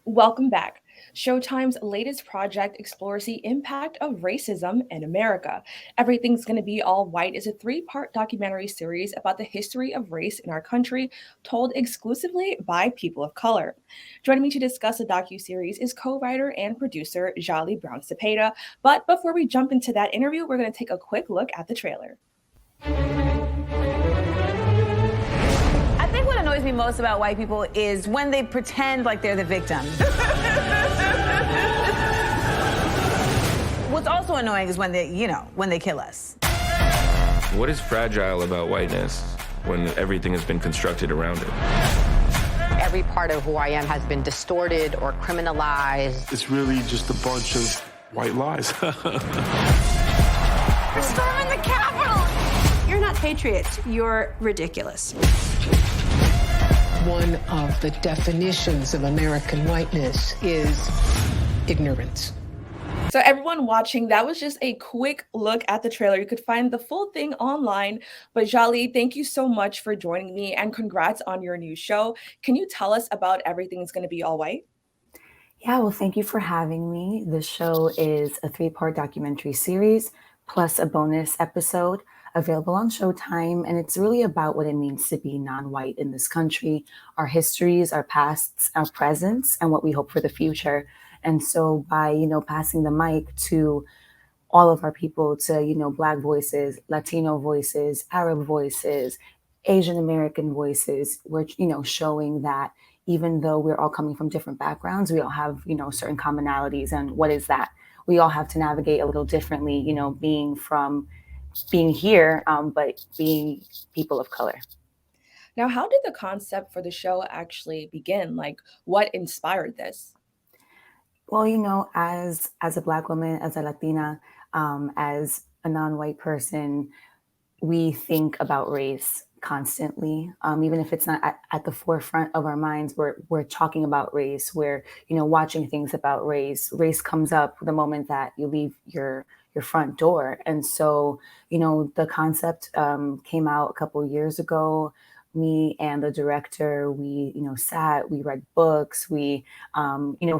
Welcome back. Showtime's latest project explores the impact of racism in America. Everything's Gonna Be All White is a three-part documentary series about the history of race in our country, told exclusively by people of color. Joining me to discuss the docu-series is co-writer and producer Djali Brown Cepeda. But before we jump into that interview, we're going to take a quick look at the trailer. I think what annoys me most about white people is when they pretend like they're the victim. What's also annoying is when they kill us. What is fragile about whiteness when everything has been constructed around it? Every part of who I am has been distorted or criminalized. It's really just a bunch of white lies. We're storming the Capitol! You're not patriots. You're ridiculous. One of the definitions of American whiteness is ignorance. So everyone watching, that was just a quick look at the trailer. You could find the full thing online. But Djali, thank you so much for joining me and congrats on your new show. Can you tell us about Everything's Gonna Be All White? Yeah, well, thank you for having me. The show is a three-part documentary series plus a bonus episode available on Showtime. And it's really about what it means to be non-white in this country, our histories, our pasts, our presents, and what we hope for the future. And so by, passing the mic to all of our people, to, Black voices, Latino voices, Arab voices, Asian American voices, we're, showing that even though we're all coming from different backgrounds, we all have, certain commonalities. And what is that? We all have to navigate a little differently, being here, but being people of color. Now, how did the concept for the show actually begin? Like, what inspired this? Well, as a Black woman, as a Latina, as a non-white person, we think about race constantly. Even if it's not at the forefront of our minds, we're talking about race. We're watching things about race. Race comes up the moment that you leave your front door, and so the concept came out a couple of years ago. Me and the director, we sat, we read books, we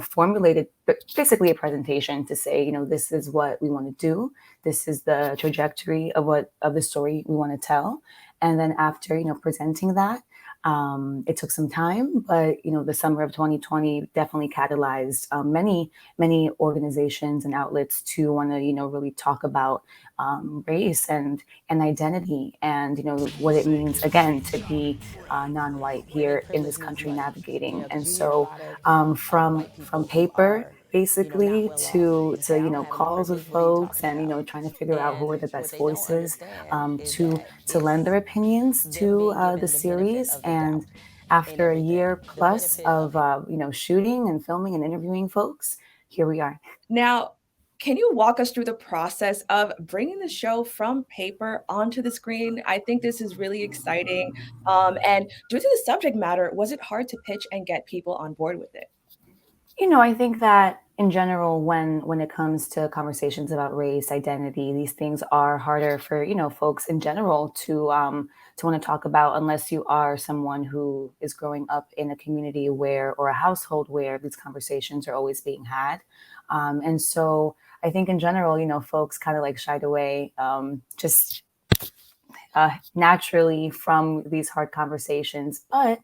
formulated basically a presentation to say, this is what we want to do, this is the trajectory of the story we want to tell. And then after presenting that, it took some time, but the summer of 2020 definitely catalyzed many organizations and outlets to want to really talk about race and identity and what it means again to be non-white here in this country navigating. And so from paper basically to calls with folks and trying to figure out who are the best voices to lend their opinions to the series. And after a year plus of shooting and filming and interviewing folks, here we are. Now, can you walk us through the process of bringing the show from paper onto the screen? I think this is really exciting. And due to the subject matter, was it hard to pitch and get people on board with it? I think that in general, when it comes to conversations about race, identity, these things are harder for, folks in general to want to talk about unless you are someone who is growing up in a community or a household where these conversations are always being had. And so I think in general, folks kind of shied away just naturally from these hard conversations. But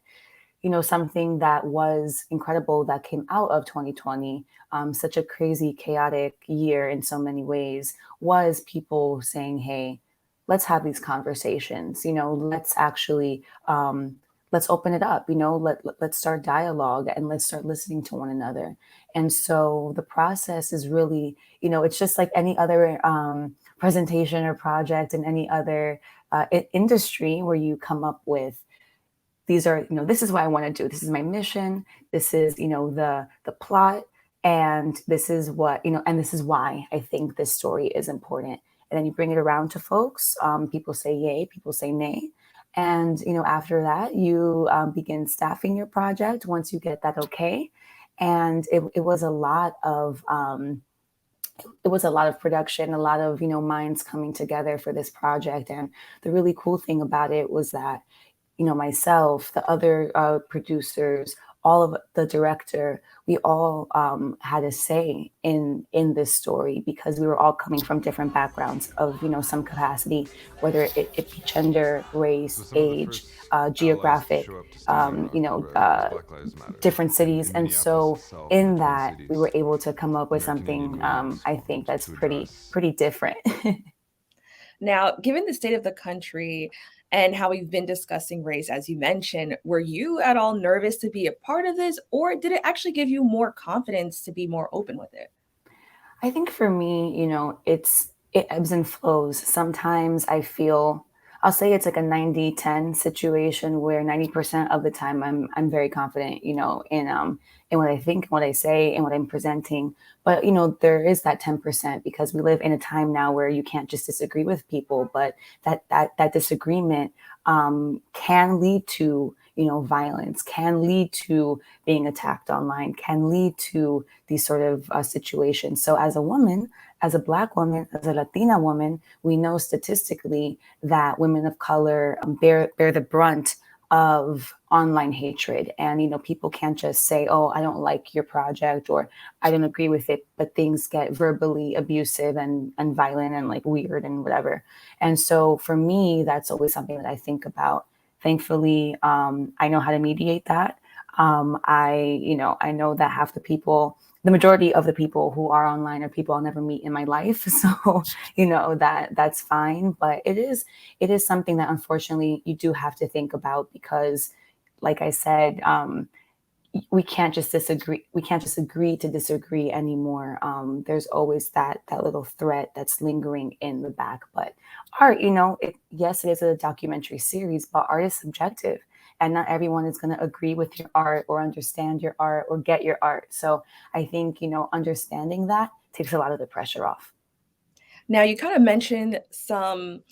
something that was incredible that came out of 2020, such a crazy, chaotic year in so many ways, was people saying, hey, let's have these conversations, let's actually, let's open it up, let's start dialogue and let's start listening to one another. And so the process is really, it's just like any other presentation or project in any other industry where you come up with, these are, this is what I want to do. This is my mission. This is, the plot. And this is what, and this is why I think this story is important. And then you bring it around to folks. People say yay, people say nay. And, after that, you begin staffing your project once you get that okay. And it was a lot of production, a lot of, minds coming together for this project. And the really cool thing about it was that, myself, the other producers, all of the director, we all had a say in this story because we were all coming from different backgrounds of, some capacity, whether it be gender, race, age, geographic, different cities. And so in that, we were able to come up with something, I think that's pretty different. Now, given the state of the country and how we've been discussing race, as you mentioned, were you at all nervous to be a part of this, or did it actually give you more confidence to be more open with it? I think for me, it ebbs and flows. Sometimes I'll say it's like a 90-10 situation where 90% of the time I'm very confident, in what I think, what I say, and what I'm presenting. But, there is that 10% because we live in a time now where you can't just disagree with people, but that disagreement can lead to, violence, can lead to being attacked online, can lead to these sort of situations. So as a woman, as a Black woman, as a Latina woman, we know statistically that women of color bear the brunt of online hatred. And, people can't just say, oh, I don't like your project or I don't agree with it, but things get verbally abusive and violent and like weird and whatever. And so for me, that's always something that I think about. Thankfully, I know how to mediate that. I know that the majority of the people who are online are people I'll never meet in my life. So, that's fine. But it is something that unfortunately you do have to think about because, like I said, we can't just disagree. We can't just agree to disagree anymore. There's always that little threat that's lingering in the back. But art, yes, it is a documentary series, but art is subjective. And not everyone is going to agree with your art or understand your art or get your art. So I think, understanding that takes a lot of the pressure off. Now, you kind of mentioned some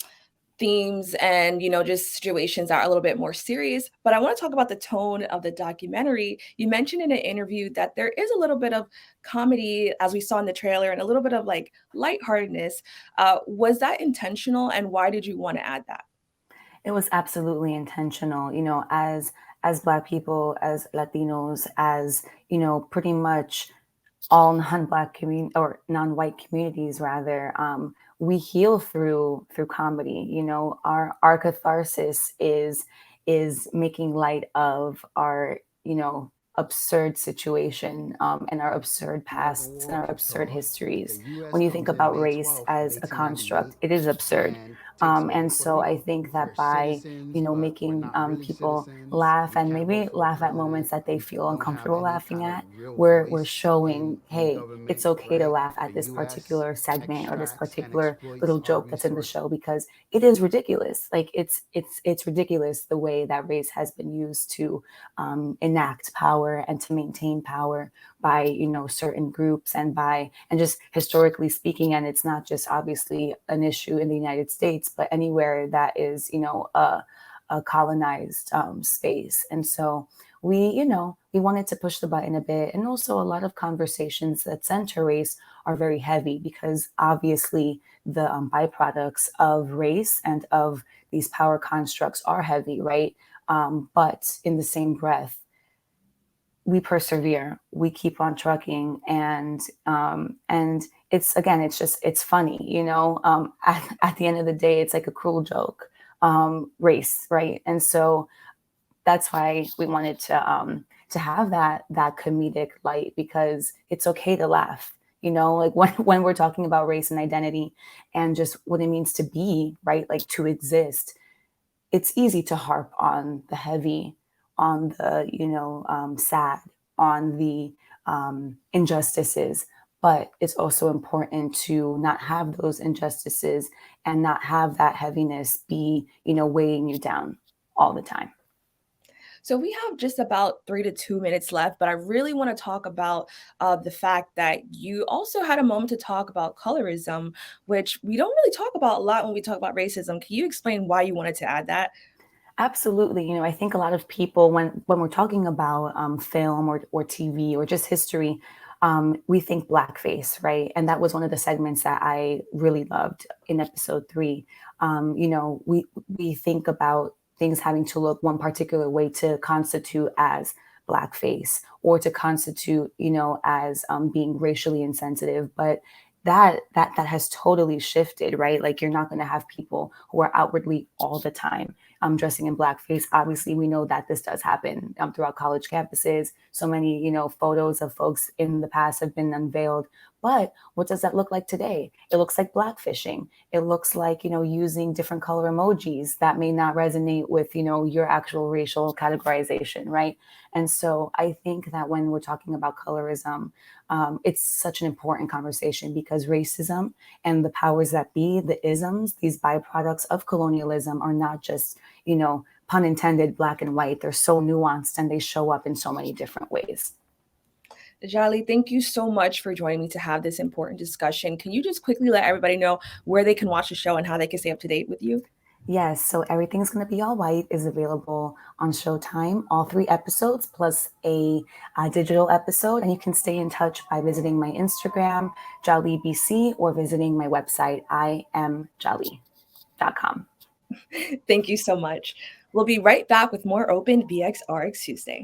themes and, just situations that are a little bit more serious, but I want to talk about the tone of the documentary. You mentioned in an interview that there is a little bit of comedy, as we saw in the trailer, and a little bit of like lightheartedness. Was that intentional, and why did you want to add that? It was absolutely intentional, as Black people, as Latinos, as, pretty much all non-Black community or non-white communities rather, we heal through comedy. Our catharsis is making light of our, absurd situation and our absurd pasts and our absurd histories. When you think about race as a construct, it is absurd. And so I think that by, making people laugh and maybe laugh at moments that they feel uncomfortable laughing at, we're showing, hey, it's okay to laugh at this particular segment or this particular little joke that's in the show because it is ridiculous. Like it's ridiculous the way that race has been used to enact power and to maintain power by certain groups and just historically speaking. And it's not just obviously an issue in the United States, but anywhere that is a colonized space. And so we wanted to push the button a bit. And also a lot of conversations that center race are very heavy because obviously the byproducts of race and of these power constructs are heavy, right? But in the same breath, we persevere, we keep on trucking, and it's funny, at the end of the day, it's like a cruel joke, race, right? And so that's why we wanted to have that comedic light because it's okay to laugh, like when we're talking about race and identity and just what it means to be, right? Like to exist, it's easy to harp on the heavy, on the sad, on the injustices, but it's also important to not have those injustices and not have that heaviness be, weighing you down all the time. So we have just about 3 to 2 minutes left, but I really want to talk about the fact that you also had a moment to talk about colorism, which we don't really talk about a lot when we talk about racism. Can you explain why you wanted to add that? Absolutely. I think a lot of people, when we're talking about film or TV or just history, we think blackface, right? And that was one of the segments that I really loved in episode 3. We think about things having to look one particular way to constitute as blackface or to constitute, as being racially insensitive. But that has totally shifted, right? Like, you're not going to have people who are outwardly all the time dressing in blackface. Obviously, we know that this does happen throughout college campuses. So many, photos of folks in the past have been unveiled. But what does that look like today? It looks like blackfishing. It looks like, using different color emojis that may not resonate with, your actual racial categorization, right? And so I think that when we're talking about colorism, it's such an important conversation, because racism and the powers that be, the isms, these byproducts of colonialism, are not just, pun intended, black and white. They're so nuanced and they show up in so many different ways. Djali, thank you so much for joining me to have this important discussion. Can you just quickly let everybody know where they can watch the show and how they can stay up to date with you? Yes, so Everything's Gonna Be All White is available on Showtime, all 3 episodes plus a digital episode. And you can stay in touch by visiting my Instagram, JaliBC, or visiting my website, imjali.com. Thank you so much. We'll be right back with more Open BxRx Tuesday.